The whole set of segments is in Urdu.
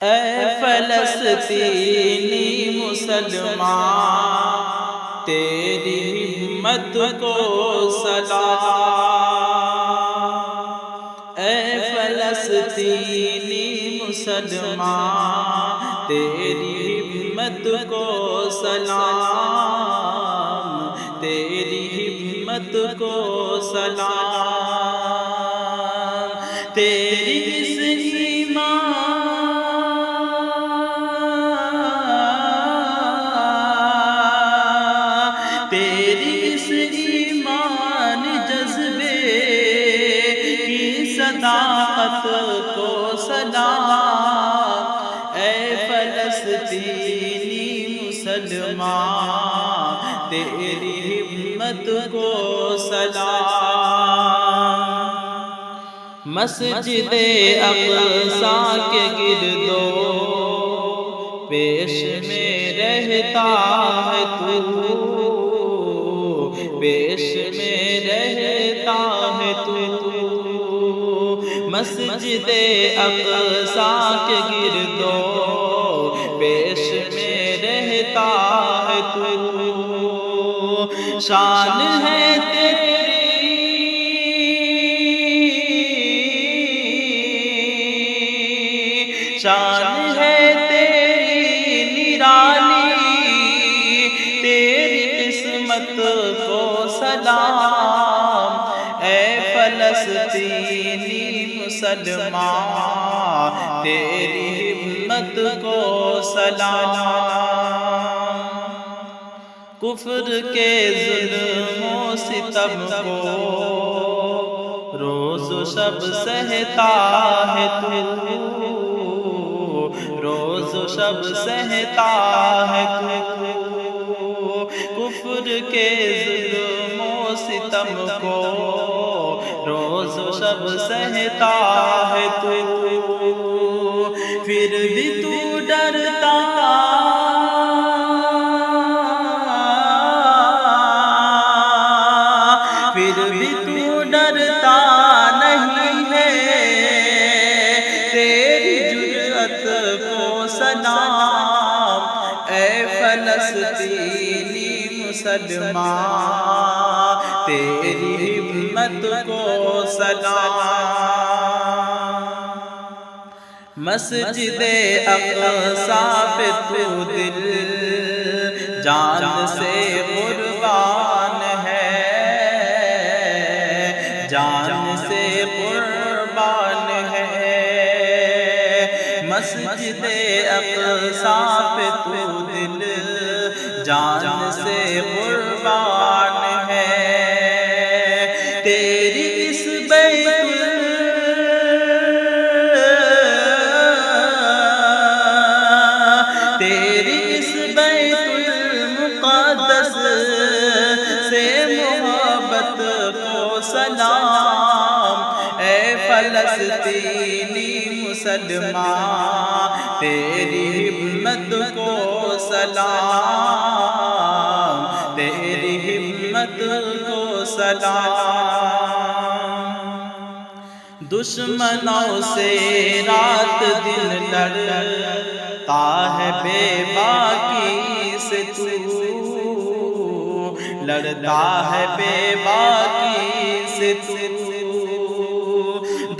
اے فلسطینی مسلمان، تیری ہمت کو سلام۔ اے فلسطینی مسلمان، تیری ہمت کو سلام، تیری ہمت کو سلام۔ تیری اس تیری اس ایمان جذبے کی صداقت کو سلام۔ اے فلسطینی مسلمان، تیری ہمت کو سلام۔ مسجد اقصیٰ کے گردو پیش میں رہتا ہے تو، پیش میں رہتا ہے تو۔ مسجد اقصیٰ کے گردو پیش میں رہتا ہے تو۔ شان ہے شان ہے تیری نرالی، تیری قسمت کو سلام۔ اے فلسطینی مسلمان، تیری ہمت کو سلام۔ کفر کے ظلم و ستم کو روز و شب سہتا ہے تو، روز و شب سہتا ہے تو۔ کفر کے ظلم و ستم کو روز و شب سہتا ہے تو، پھر بھی تو ڈرتا پھر بھی تو ڈرتا نہیں ہے، تیری جرأت کو سلام۔ اے فلسطینی مسلمان، تیری ہمت کو سلام۔ مسجد اقصیٰ پہ تو دل جان سے قربان ہے، جان سے قربان ہے۔ مسجد اقصیٰ پہ تو دل جان سے قربان ہے۔ تیری اس تیری اس بیت المقدس سے محبت کو سلام۔ اے فلسطینی مسلمان، تیری ہمت کو سلام، تیری ہمت کو سلام۔ دشمنوں سے رات دن لڑتا ہے بے باکی سے تو، لڑتا ہے بے باکی سے تو۔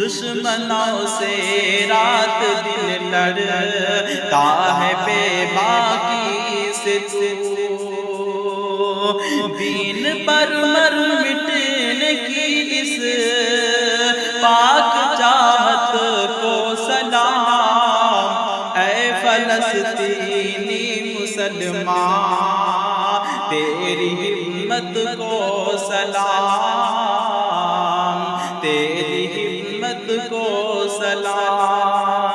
دشمنوں سے رات دن لڑتا ہے بے باکی سے تو، دین پر مر مٹنے کی اس پاک چاہت کو سلام۔ اے فلسطینی مسلمان، تیری ہمت کو سلام، تیری ہمت کو سلام۔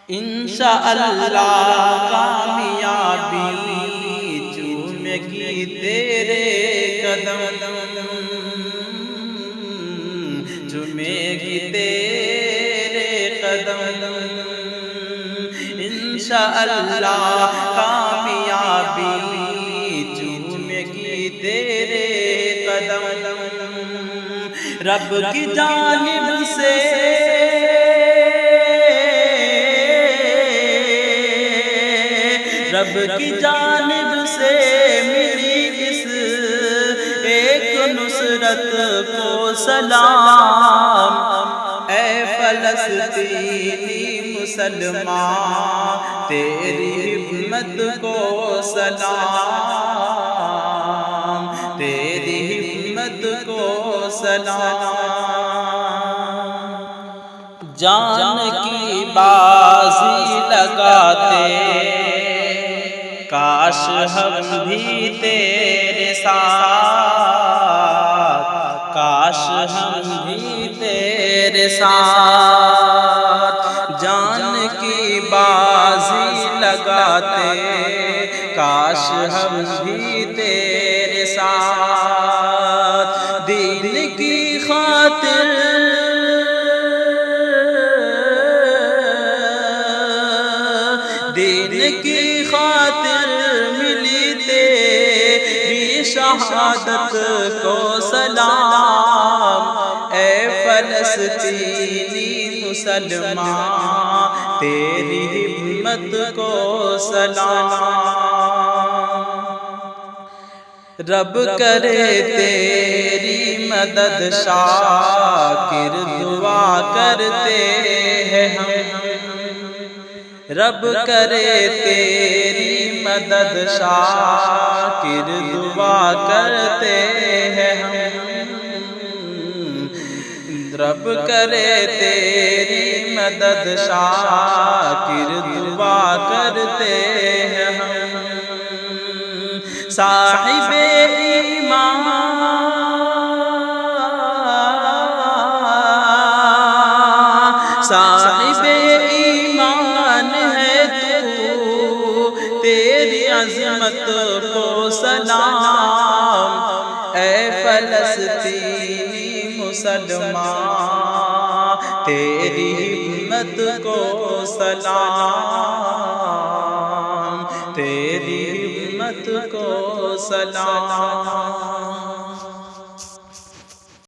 انشاءاللہ کامیابی چومے گی تیرے قدم، چومے گی تیرے قدم۔ انشاءاللہ کامیابی چومے گی تیرے قدم۔ رب کی جانب سے رب کی جانب سے ملی اس ایک نصرت کو سلام، اے فلسطینی مسلمان تیری ہمت کو سلام، تیری ہمت کو سلام۔ جان کی بازی لگاتے کاش ہم بھی تیرے ساتھ، کاش ہم بھی تیرے ساتھ، جان کی بازی لگاتے کاش ہم بھی تیرے ساتھ، دین کی خاطر دین کی خاطر ملی تیری شہادت کو سلام، اے فلسطینی مسلمان تیری ہمت کو سلام۔ رب کرے تیری مدد شاکر دعا کرتے ہیں ہم، رب کرے تیری مدد شاکر دعا کرتے ہیں ہم، رب کرے تیری مدد شاکر دعا کرتے ہیں ہم، صاحب ایمان صاحب ایمان ہے تو تیری عظمت کو سلام، اے فلسطینی مسلمان تیری ہمت کو سلام، تیری ہمت کو سلام۔